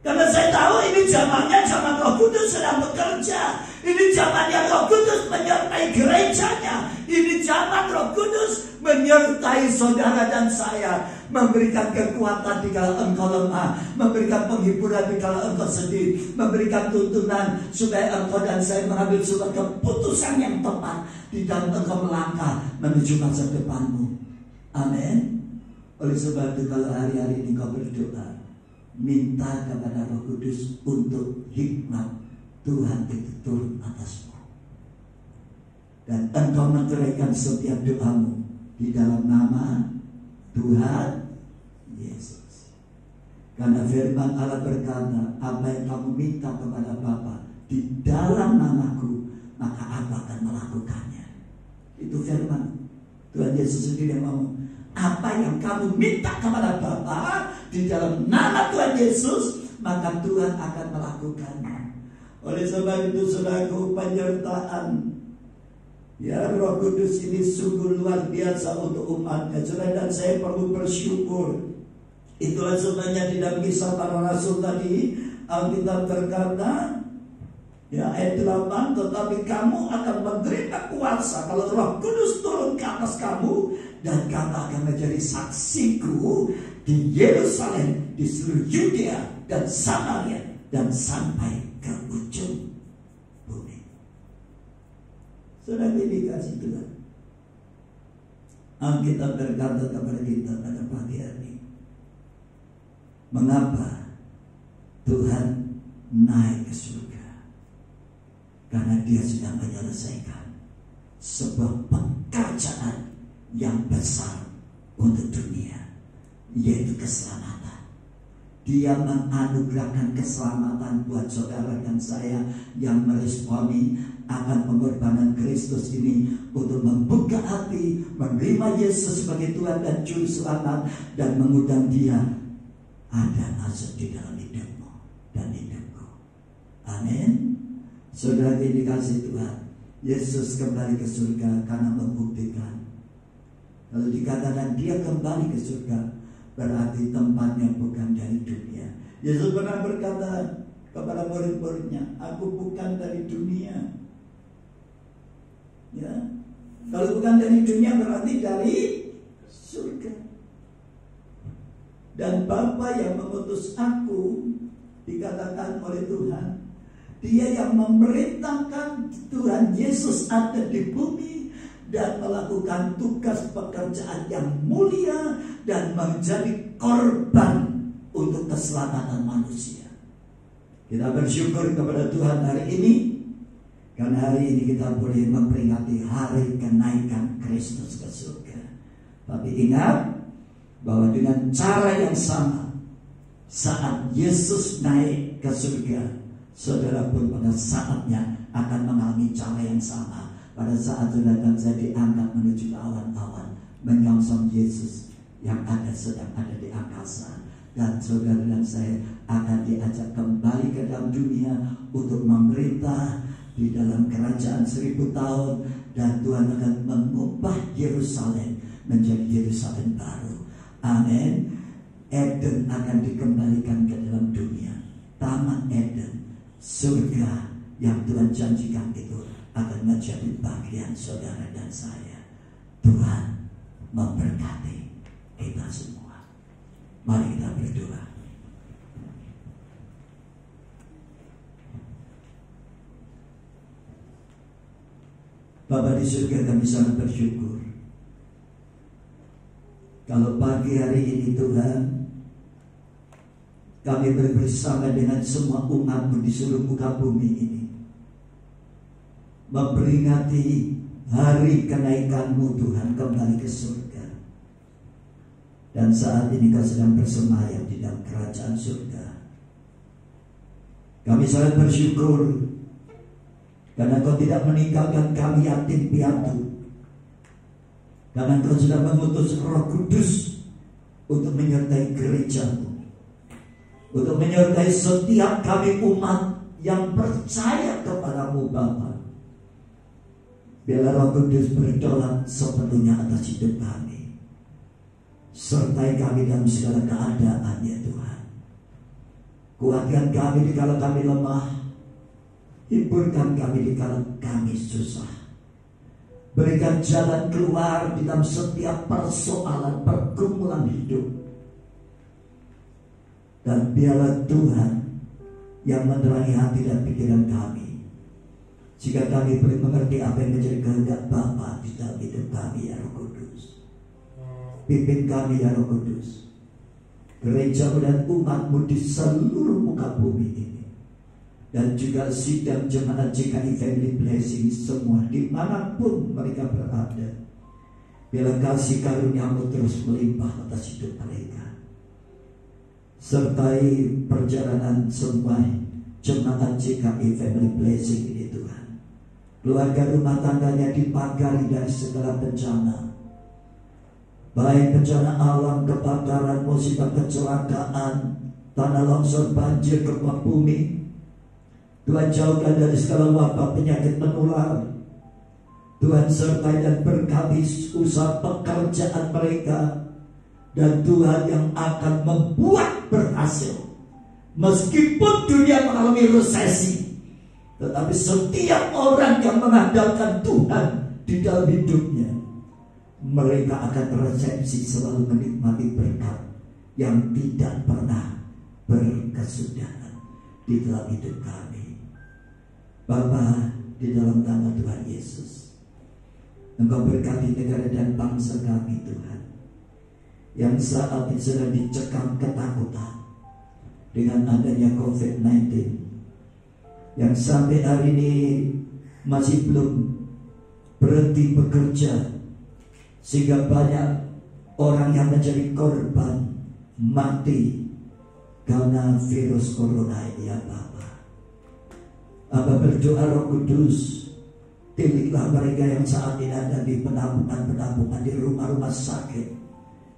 B: Karena saya tahu ini zamannya zaman Roh Kudus sedang bekerja. Ini zamannya Roh Kudus menyertai gerejanya. Ini zaman Roh Kudus menyertai saudara dan saya. Memberikan kekuatan di kala engkau lemah. Memberikan penghiburan di kala engkau sedih. Memberikan tuntunan supaya engkau dan saya mengambil suatu keputusan yang tepat di dalam engkau melangkah menuju masa depanmu. Amin. Oleh sebab itu kalau hari-hari ini kau berdoa, minta kepada Roh Kudus untuk hikmat Tuhan itu turun atasmu. Dan engkau menceraikan setiap doamu di dalam nama Tuhan Yesus. Karena firman Allah berkata, apa yang kamu minta kepada Bapa di dalam namaku, maka aku akan melakukannya. Itu firman Tuhan Yesus sendiri yang ngomong, apa yang kamu minta kepada Bapa di dalam nama Tuhan Yesus, maka Tuhan akan melakukannya. Oleh sebab itu saudaraku, penyertaan Roh Kudus ini sungguh luar biasa untuk umatnya. Saudara dan saya perlu bersyukur. Itulah sebabnya di dalam Kisah Para Rasul tadi Alkitab berkata ayat 8, tetapi kamu akan menderita kuasa kalau Roh Kudus turun ke atas kamu, dan kamu akan menjadi saksiku di Yerusalem, di seluruh Yudea dan Samaria, dan sampai ke ujung bumi. Saudara dikasih Tuhan, Alkitab berkata kepada kita pada pagi hari, mengapa Tuhan naik ke surga? Karena Dia sedang menyelesaikan sebuah pekerjaan yang besar untuk dunia, yaitu keselamatan. Dia menganugerahkan keselamatan buat saudara dan saya yang meresponi akan pengorbanan Kristus ini untuk membuka hati, menerima Yesus sebagai Tuhan dan Juru Selamat, dan mengundang Dia ada masuk di dalam hidupmu dan hidupku. Amin. Saudara dikasih Tuhan, Yesus kembali ke surga karena membuktikan. Kalau dikatakan Dia kembali ke surga, berarti tempatnya bukan dari dunia. Yesus pernah berkata kepada murid-muridnya, aku bukan dari dunia. Ya, kalau bukan dari dunia berarti dari surga. Dan Bapa yang mengutus aku, dikatakan oleh Tuhan, Dia yang memerintahkan Tuhan Yesus ada di bumi dan melakukan tugas pekerjaan yang mulia dan menjadi korban untuk keselamatan manusia. Kita bersyukur kepada Tuhan hari ini, karena hari ini kita boleh memperingati hari kenaikan Kristus ke surga. Tapi ingat bahwa dengan cara yang sama, saat Yesus naik ke surga, saudara pun pada saatnya akan mengalami cara yang sama. Pada saat saudara dan saya diangkat menuju ke awan-awan, menyongsong Yesus yang sedang ada di angkasa. Dan saudara dan saya akan diajak kembali ke dalam dunia untuk memerintah di dalam kerajaan 1000 tahun. Dan Tuhan akan mengubah Yerusalem menjadi Yerusalem baru. Amin. Eden akan dikembalikan ke dalam dunia. Taman Eden, surga yang Tuhan janjikan itu akan menjadi bagian saudara dan saya. Tuhan memberkati kita semua. Mari kita berdoa. di surga, kami sangat bersyukur kalau pagi hari ini Tuhan, kami bersama dengan semua umat-Mu di seluruh muka bumi ini memperingati hari kenaikan-Mu Tuhan kembali ke surga. Dan saat ini Kau sedang bersemayam di dalam kerajaan surga. Kami sangat bersyukur karena Kau tidak meninggalkan kami yatim piatu. Karena Kau sudah mengutus Roh Kudus untuk menyertai gereja-Mu, untuk menyertai setiap kami umat yang percaya kepada-Mu Bapa. Biarlah Roh Kudus berdaulat sepenuhnya atas hidup kami. Sertai kami dalam segala keadaan ya Tuhan. Kuatkan kami dikala kami lemah, hiburkan kami dikala kami susah. Berikan jalan keluar di dalam setiap persoalan, pergumulan hidup. Dan biarlah Tuhan yang menerangi hati dan pikiran kami, jika kami boleh mengerti apa yang menjadi kehendak Bapa di dalam hidup kami ya Roh Kudus. Pimpin kami ya Roh Kudus, gereja-Mu dan umat-Mu di seluruh muka bumi ini, dan juga sidang jemaat GKI Family Blessing semua dimanapun mereka berada. Biarlah kasih karunia-Mu terus melimpah atas hidup mereka. Sertai perjalanan semua jemaat GKI Family Blessing ini Tuhan. Keluarga rumah tangganya dipagari dari segala bencana, baik bencana alam, kebakaran, musibah, kecelakaan, tanah longsor, banjir, gempa bumi. Tuhan jauhkan dari segala wabah penyakit menular. Tuhan sertai dan berkati usaha pekerjaan mereka. Dan Tuhan yang akan membuat berhasil. Meskipun dunia mengalami resesi, tetapi setiap orang yang mengandalkan Tuhan di dalam hidupnya, mereka akan resepsi selalu menikmati berkat yang tidak pernah berkesudahan di dalam hidup kami. Bapa, di dalam nama Tuhan Yesus, Engkau berkati negara dan bangsa kami Tuhan, yang saat ini sedang dicekam ketakutan dengan adanya COVID-19, yang sampai hari ini masih belum berhenti bekerja, sehingga banyak orang yang menjadi korban mati karena virus corona ini ya Bapa. Aba berdoa Roh Kudus, pilihlah mereka yang saat ini ada di penampungan-penampungan, di rumah-rumah sakit,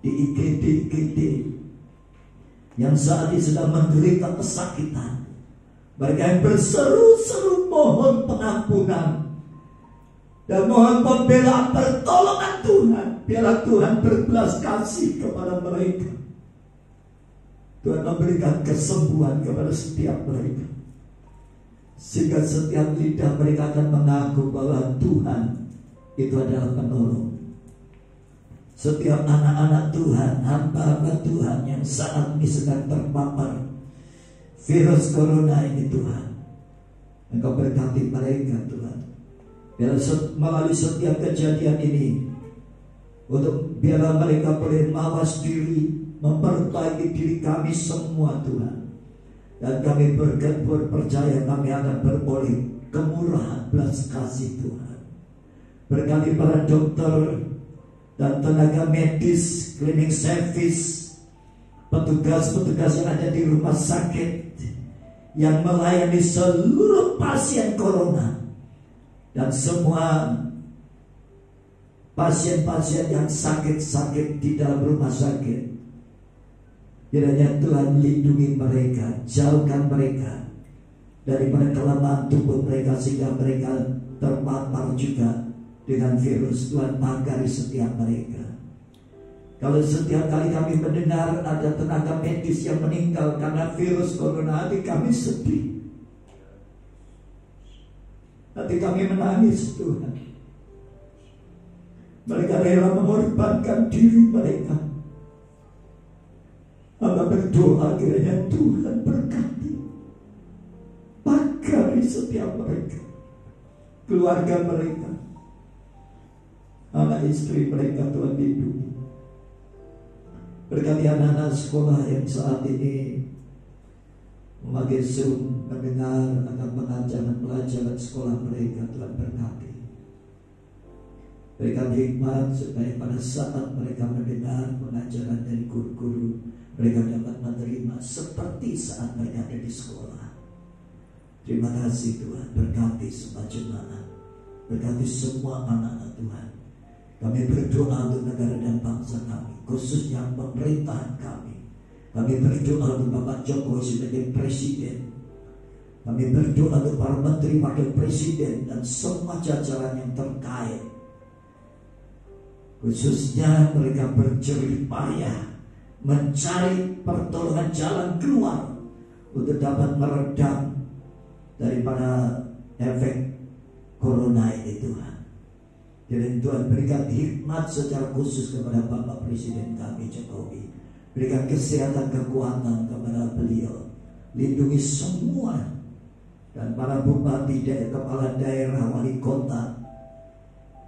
B: di IGD, yang saat ini sedang menderita kesakitan. Mereka yang berseru-seru mohon pengampunan dan mohon pembelaan pertolongan Tuhan. Biarlah Tuhan berbelas kasih kepada mereka. Tuhan memberikan kesembuhan kepada setiap mereka, sehingga setiap lidah mereka akan mengaku bahwa Tuhan itu adalah penolong. Setiap anak-anak Tuhan, hamba-hamba Tuhan yang saat ini sedang terpapar virus corona ini Tuhan, Engkau berkati mereka Tuhan. Biarlah melalui setiap kejadian ini, biarlah mereka boleh mawas diri, memperbaiki diri kami semua Tuhan. Dan kami percaya kami akan beroleh kemurahan belas kasih Tuhan. Berkati para dokter dan tenaga medis, cleaning service, petugas-petugas yang ada di rumah sakit, yang melayani seluruh pasien corona, dan semua pasien-pasien yang sakit-sakit di dalam rumah sakit. Kiranya Tuhan lindungi mereka, jauhkan mereka daripada kelemahan tubuh mereka, sehingga mereka terpapar juga dengan virus. Tuhan pagari setiap mereka. Kalau setiap kali kami mendengar ada tenaga medis yang meninggal karena virus corona, hati kami sedih, hati kami menangis Tuhan. Mereka rela mengorbankan diri mereka. Hamba berdoa kiranya Tuhan berkati, pagari setiap mereka, keluarga mereka, anak istri mereka Tuhan lindungi. Berkati anak-anak sekolah yang saat ini memakai Zoom mendengar akan pengajaran pelajaran sekolah mereka, Tuhan berkati. Berikan hikmat supaya pada saat mereka mendengar pengajaran dari guru-guru, mereka dapat menerima seperti saat mereka ada di sekolah. Terima kasih Tuhan, berkati semua jemaat, berkati semua anak-anak Tuhan. Kami berdoa untuk negara dan bangsa kami, khususnya pemerintahan kami. Kami berdoa untuk Bapak Jokowi sebagai presiden. Kami berdoa untuk para menteri, wakil presiden, dan semua jajaran yang terkait. Khususnya mereka berjerih payah mencari pertolongan jalan keluar untuk dapat meredam daripada efek corona ini Tuhan. Jadi Tuhan berikan hikmat secara khusus kepada Bapak Presiden kami Jokowi. Berikan kesehatan, kekuatan kepada beliau. Lindungi semua. Dan para bupati, kepala daerah, wali kota,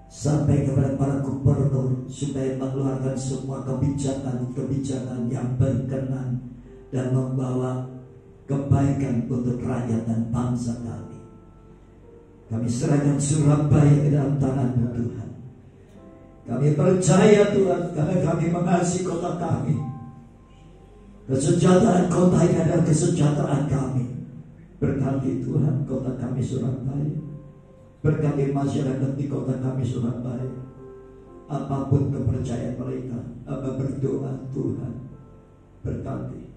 B: sampai kepada para gubernur, supaya mengeluarkan semua kebijakan-kebijakan yang berkenan dan membawa kebaikan untuk rakyat dan bangsa kami. Kami serahkan Surabaya ke dalam tangan-Mu Tuhan. Kami percaya Tuhan, karena kami mengasihi kota kami. Kesejahteraan kota ini adalah kesejahteraan kami. Berkati Tuhan kota kami Surabaya. Berkati masyarakat di kota kami Surabaya. Apapun kepercayaan mereka, apa berdoa Tuhan berkati.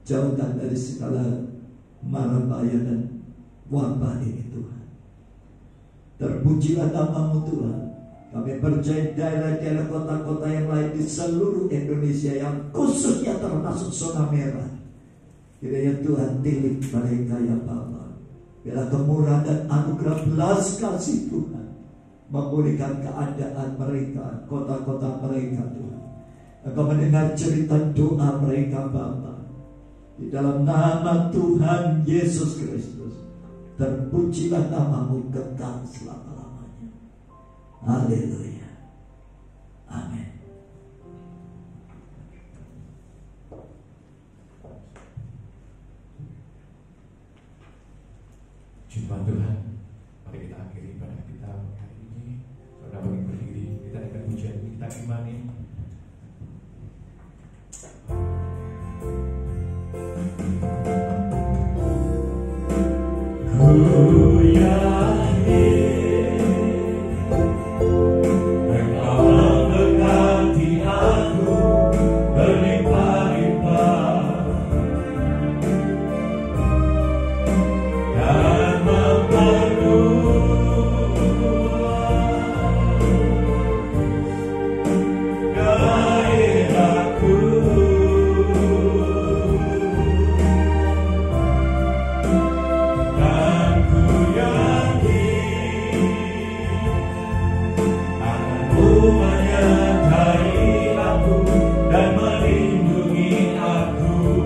B: Jauhkan dari segala mara bahaya dan wabah ini Tuhan. Terpujilah nama-Mu Tuhan. Kami percaya daerah-daerah kota-kota yang lain di seluruh Indonesia yang khususnya termasuk zona merah, kiranya Tuhan tilik mereka ya Bapa. Bila kemurahan dan anugerah belas kasih Tuhan memulihkan keadaan mereka, kota-kota mereka Tuhan. Engkau mendengar cerita doa mereka Bapa. Di dalam nama Tuhan Yesus Kristus, terpujilah nama-Mu kekal selama-lamanya. Haleluya. Amin.
A: Jumpa Tuhan, mari kita akhiri pada kita hari ini. Saudara bagi berdiri, kita akan pujian kita imani.
C: Ku yakin Engkau memberkati aku berlimpah-limpah dan memperluas gairahku. Menyertai aku dan melindungi aku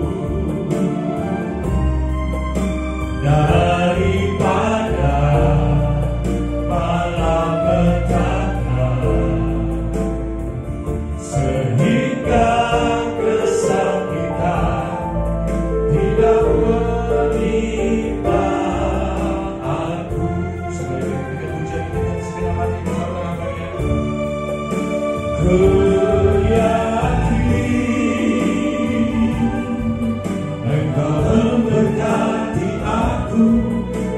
C: daripada malapetaka, sehingga kesakitan tidak menimpa aku. Sebelum kita pujian kita segera mati bersama-samanya. Ku yakin Engkau memberkati aku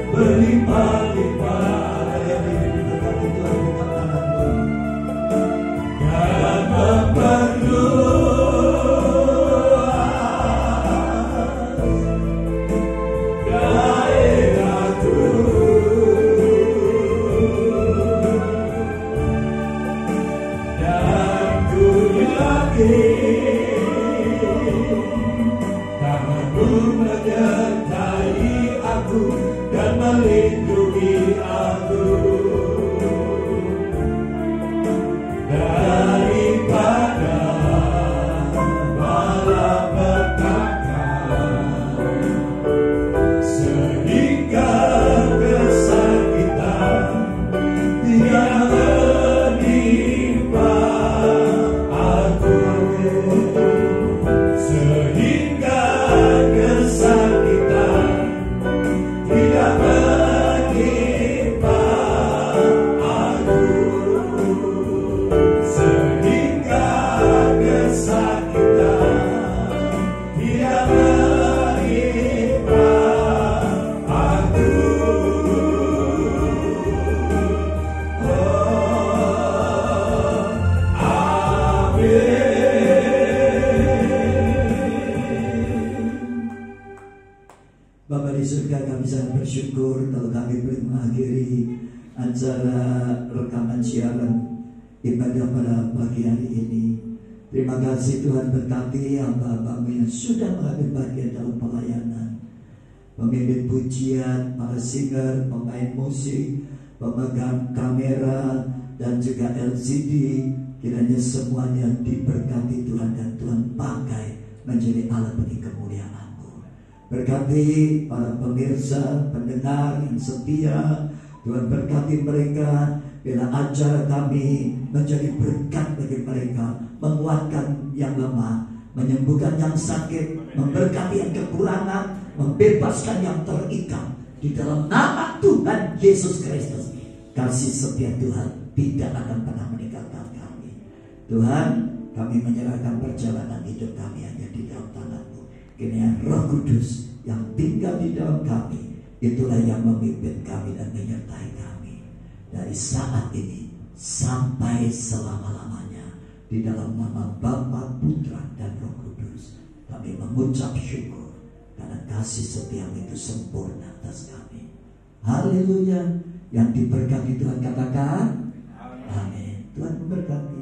C: berlimpah-limpah dan memperluas gairahku. Tangan-Mu menyertai aku dan melindungi aku daripada malapetaka, sehingga kesakitan tidak menimpa
B: sangat bersyukur kalau kami boleh mengakhiri acara rekaman siaran ibadah pada pagi hari ini. Terima kasih Tuhan, berkati hamba-hambamu yang sudah mengambil bagian dalam pelayanan, pemimpin pujian, para singer, pemain musik, pemegang kamera, dan juga LCD. Kiranya semuanya diberkati Tuhan dan Tuhan pakai menjadi alat bagi kemuliaan-Mu. Berkati para pemirsa, pendengar yang setia. Tuhan berkati mereka bila acara kami menjadi berkat bagi mereka, menguatkan yang lemah, menyembuhkan yang sakit, memberkati yang kekurangan, membebaskan yang terikat. Di dalam nama Tuhan Yesus Kristus, kasih setia Tuhan tidak akan pernah meninggalkan kami. Tuhan, kami menyerahkan perjalanan hidup kami hanya di dalam tangan-Mu. Kiranya Roh Kudus yang tinggal di dalam kami, itulah yang memimpin kami dan menyertai kami dari saat ini sampai selama-lamanya. Di dalam nama Bapa, Putra, dan Roh Kudus, kami mengucap syukur karena kasih setia itu sempurna atas kami. Haleluya. Yang diberkati Tuhan katakan amin. Tuhan memberkati.